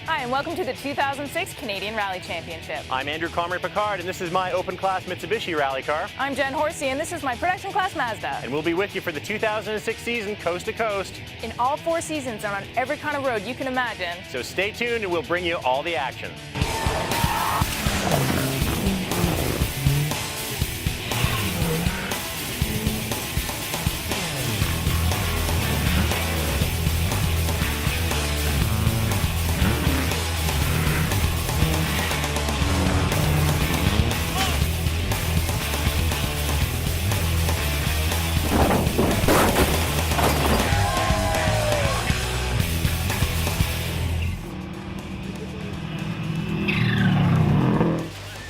Hi, and welcome to the 2006 Canadian Rally Championship. I'm Andrew Comrie Picard, and this is my open class Mitsubishi rally car. I'm Jen Horsey, and this is my production class Mazda. And we'll be with you for the 2006 season, coast to coast. In all 4 seasons and on every kind of road you can imagine. So stay tuned and we'll bring you all the action.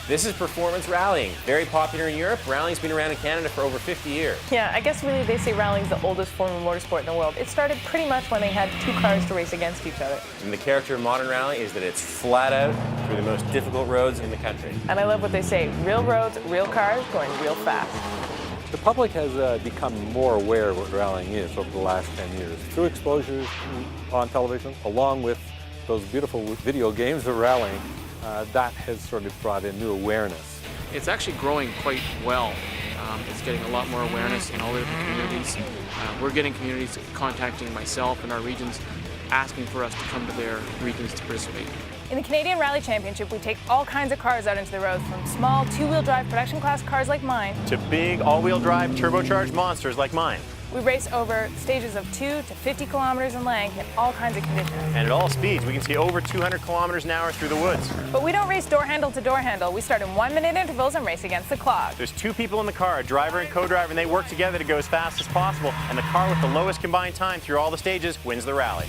This is performance rallying. Very popular in Europe. Rallying's been around in Canada for over 50 years. Yeah, I guess really they say rallying's the oldest form of motorsport in the world. It started pretty much when they had 2 cars to race against each other. And the character of modern rally is that it's flat out through the most difficult roads in the country. And I love what they say, real roads, real cars, going real fast. The public has become more aware of what rallying is over the last 10 years. Through exposures on television, along with those beautiful video games of rallying, that has sort of brought in new awareness. It's actually growing quite well. It's getting a lot more awareness in all the different communities. We're getting communities contacting myself and our regions, asking for us to come to their regions to participate. In the Canadian Rally Championship, we take all kinds of cars out into the road, from small 2-wheel drive production class cars like mine to big all-wheel drive turbocharged monsters like mine. We race over stages of 2 to 50 kilometers in length in all kinds of conditions. And at all speeds, we can see over 200 kilometers an hour through the woods. But we don't race door handle to door handle. We start in 1-minute intervals and race against the clock. There's 2 people in the car, a driver and co-driver, and they work together to go as fast as possible. And the car with the lowest combined time through all the stages wins the rally.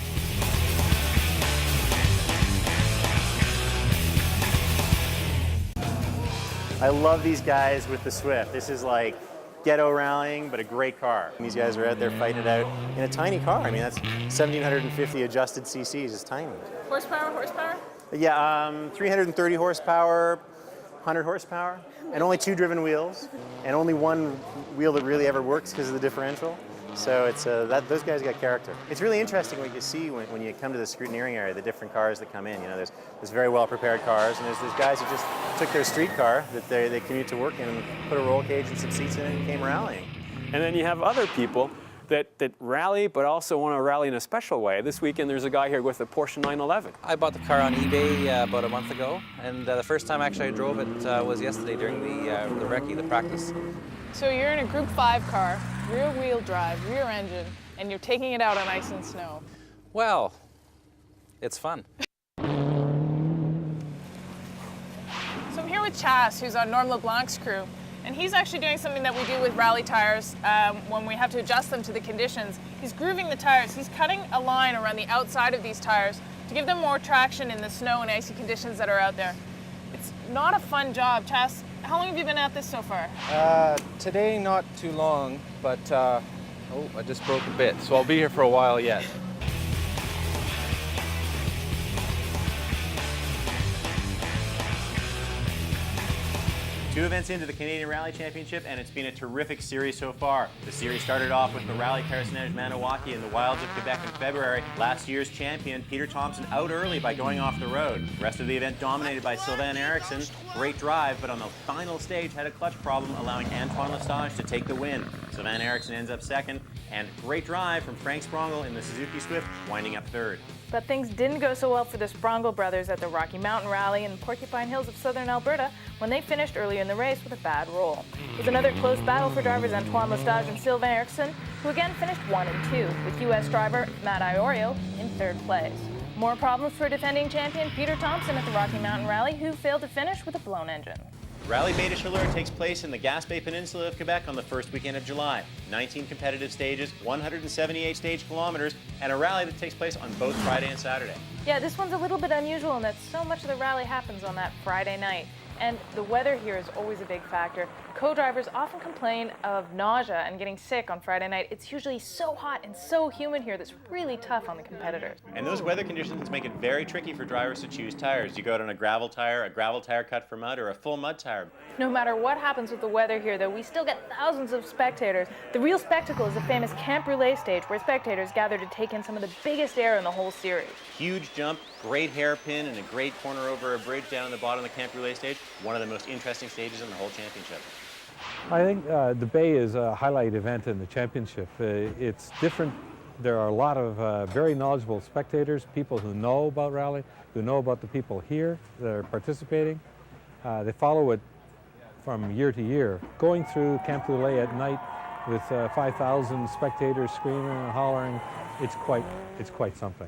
I love these guys with the Swift. This is like ghetto rallying, but a great car. These guys are out there fighting it out in a tiny car. I mean, that's 1,750 adjusted cc's. It's tiny. Horsepower? Yeah, 330 horsepower, 100 horsepower, and only 2 driven wheels, and only 1 wheel that really ever works because of the differential. So it's those guys got character. It's really interesting what you see when you come to the scrutineering area, the different cars that come in. You know, there's very well prepared cars, and there's guys who just took their street car that they commute to work in and put a roll cage and some seats in it and came rallying. And then you have other people that rally, but also want to rally in a special way. This weekend there's a guy here with a Porsche 911. I bought the car on eBay about a month ago, and the first time actually I drove it was yesterday during the recce, the practice. So you're in a Group 5 car, rear-wheel drive, rear engine, and you're taking it out on ice and snow. Well, it's fun. So I'm here with Chas, who's on Norm LeBlanc's crew, and he's actually doing something that we do with rally tires when we have to adjust them to the conditions. He's grooving the tires. He's cutting a line around the outside of these tires to give them more traction in the snow and icy conditions that are out there. It's not a fun job. Chas, how long have you been at this so far? Today, not too long, but oh, I just broke a bit, so I'll be here for a while yet. 2 events into the Canadian Rally Championship, and it's been a terrific series so far. The series started off with the Rally Carcinage Maniwaki in the wilds of Quebec in February. Last year's champion, Peter Thompson, out early by going off the road. The rest of the event dominated by Sylvain Eriksson. Great drive, but on the final stage had a clutch problem, allowing Antoine Lestage to take the win. Sylvain Eriksson ends up second, and great drive from Frank Sprongel in the Suzuki Swift, winding up third. But things didn't go so well for the Sprongel brothers at the Rocky Mountain Rally in the Porcupine Hills of southern Alberta when they finished early in the race with a bad roll. It was another close battle for drivers Antoine Lestage and Sylvain Eriksson, who again finished 1 and 2, with U.S. driver Matt Iorio in 3rd place. More problems for defending champion Peter Thompson at the Rocky Mountain Rally, who failed to finish with a blown engine. Rally Beta Chaleur takes place in the Gaspé Peninsula of Quebec on the first weekend of July. 19 competitive stages, 178 stage kilometers, and a rally that takes place on both Friday and Saturday. Yeah, this one's a little bit unusual in that so much of the rally happens on that Friday night. And the weather here is always a big factor. co-drivers often complain of nausea and getting sick on Friday night. It's usually so hot and so humid here that's really tough on the competitors. And those weather conditions make it very tricky for drivers to choose tires. You go out on a gravel tire cut for mud, or a full mud tire. No matter what happens with the weather here, though, we still get thousands of spectators. The real spectacle is the famous Camp Relay stage, where spectators gather to take in some of the biggest air in the whole series. Huge jump, great hairpin, and a great corner over a bridge down on the bottom of the Camp Relay stage. One of the most interesting stages in the whole championship. I think the Bay is a highlight event in the championship. It's different. There are a lot of very knowledgeable spectators, people who know about rally, who know about the people here that are participating. They follow it from year to year. Going through Camp Relay at night with 5,000 spectators screaming and hollering, it's quite something.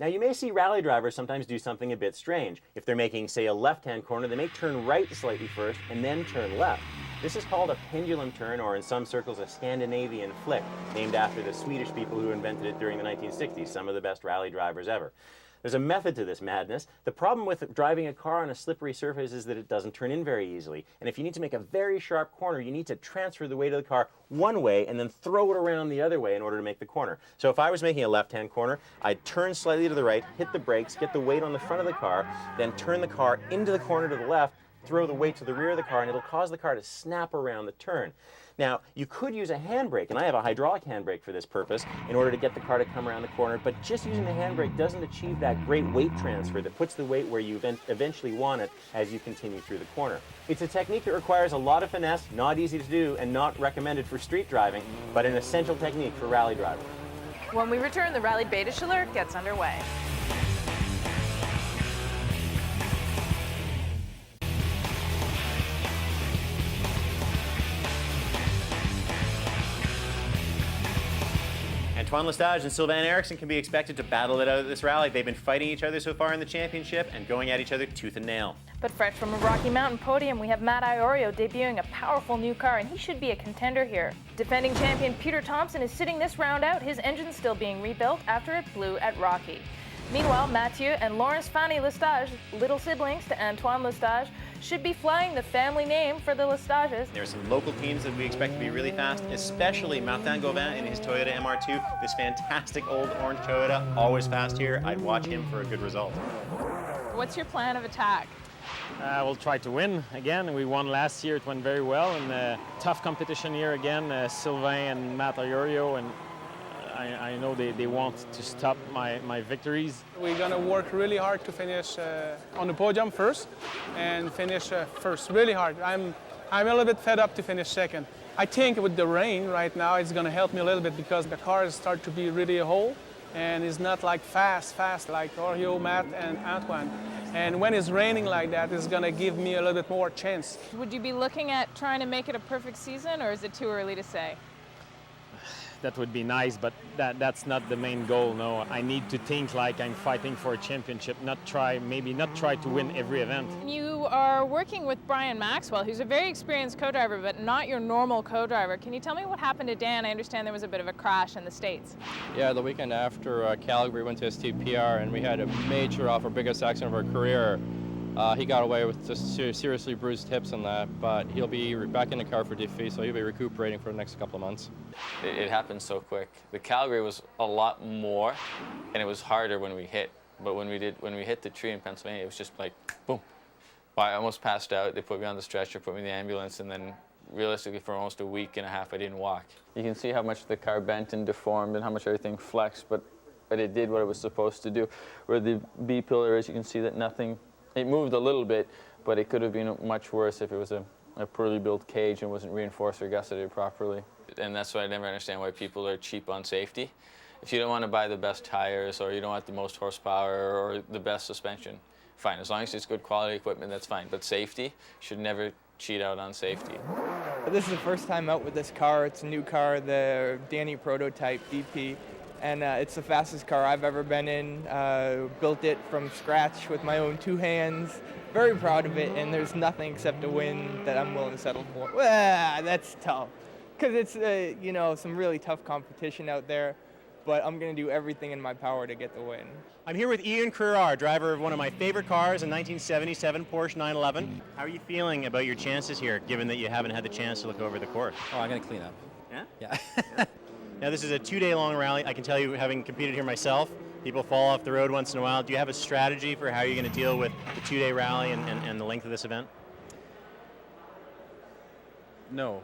Now, you may see rally drivers sometimes do something a bit strange. If they're making, say, a left-hand corner, they may turn right slightly first and then turn left. This is called a pendulum turn, or in some circles, a Scandinavian flick, named after the Swedish people who invented it during the 1960s, some of the best rally drivers ever. There's a method to this madness. The problem with driving a car on a slippery surface is that it doesn't turn in very easily. And if you need to make a very sharp corner, you need to transfer the weight of the car one way and then throw it around the other way in order to make the corner. So if I was making a left-hand corner, I'd turn slightly to the right, hit the brakes, get the weight on the front of the car, then turn the car into the corner to the left, throw the weight to the rear of the car, and it'll cause the car to snap around the turn. Now, you could use a handbrake, and I have a hydraulic handbrake for this purpose, in order to get the car to come around the corner, but just using the handbrake doesn't achieve that great weight transfer that puts the weight where you eventually want it as you continue through the corner. It's a technique that requires a lot of finesse, not easy to do, and not recommended for street driving, but an essential technique for rally drivers. When we return, the Rally Beta Chaleur gets underway. Antoine Lestage and Sylvain Eriksson can be expected to battle it out at this rally. They've been fighting each other so far in the championship and going at each other tooth and nail. But fresh from a Rocky Mountain podium, we have Matt Iorio debuting a powerful new car, and he should be a contender here. Defending champion Peter Thompson is sitting this round out, his engine's still being rebuilt after it blew at Rocky. Meanwhile, Mathieu and Laurence Fanny Lestage, little siblings to Antoine Lestage, should be flying the family name for the Lestages. There are some local teams that we expect to be really fast, especially Martin Gauvin in his Toyota MR2. This fantastic old orange Toyota, always fast here. I'd watch him for a good result. What's your plan of attack? We'll try to win again. We won last year, it went very well, and tough competition here again. Sylvain and Matt Iorio, and I know they want to stop my victories. We're going to work really hard to finish on the podium first and finish first really hard. I'm a little bit fed up to finish second. I think with the rain right now, it's going to help me a little bit because the cars start to be really a hole and it's not like fast like Iorio, Matt, and Antoine. And when it's raining like that, it's going to give me a little bit more chance. Would you be looking at trying to make it a perfect season, or is it too early to say? That would be nice, but that's not the main goal. No, I need to think like I'm fighting for a championship, maybe not try to win every event. You are working with Brian Maxwell, who's a very experienced co-driver, but not your normal co-driver. Can you tell me what happened to Dan? I understand there was a bit of a crash in the States. Yeah, the weekend after Calgary went to STPR and we had a major off, our biggest accident of our career. He got away with just seriously bruised hips and that, but he'll be back in the car for defeat, so he'll be recuperating for the next couple of months. It happened so quick. The Calgary was a lot more, and it was harder when we hit. But when we hit the tree in Pennsylvania, it was just like, boom. I almost passed out. They put me on the stretcher, put me in the ambulance, and then realistically for almost a week and a half, I didn't walk. You can see how much the car bent and deformed and how much everything flexed, but it did what it was supposed to do. Where the B pillar is, you can see that nothing. It moved a little bit, but it could have been much worse if it was a poorly built cage and wasn't reinforced or gusseted properly. And that's why I never understand why people are cheap on safety. If you don't want to buy the best tires or you don't want the most horsepower or the best suspension, fine. As long as it's good quality equipment, that's fine. But safety, should never cheat out on safety. This is the first time out with this car. It's a new car, the Danny prototype DP. and it's the fastest car I've ever been in. Built it from scratch with my own 2 hands. Very proud of it, and there's nothing except a win that I'm willing to settle for. That's tough, because it's you know, some really tough competition out there, but I'm going to do everything in my power to get the win. I'm here with Ian Crerar, driver of one of my favorite cars, a 1977 Porsche 911. How are you feeling about your chances here, given that you haven't had the chance to look over the course? Oh, I'm going to clean up. Yeah? Yeah. Now, this is a 2-day long rally. I can tell you, having competed here myself, people fall off the road once in a while. Do you have a strategy for how you're going to deal with the 2-day rally and the length of this event? No.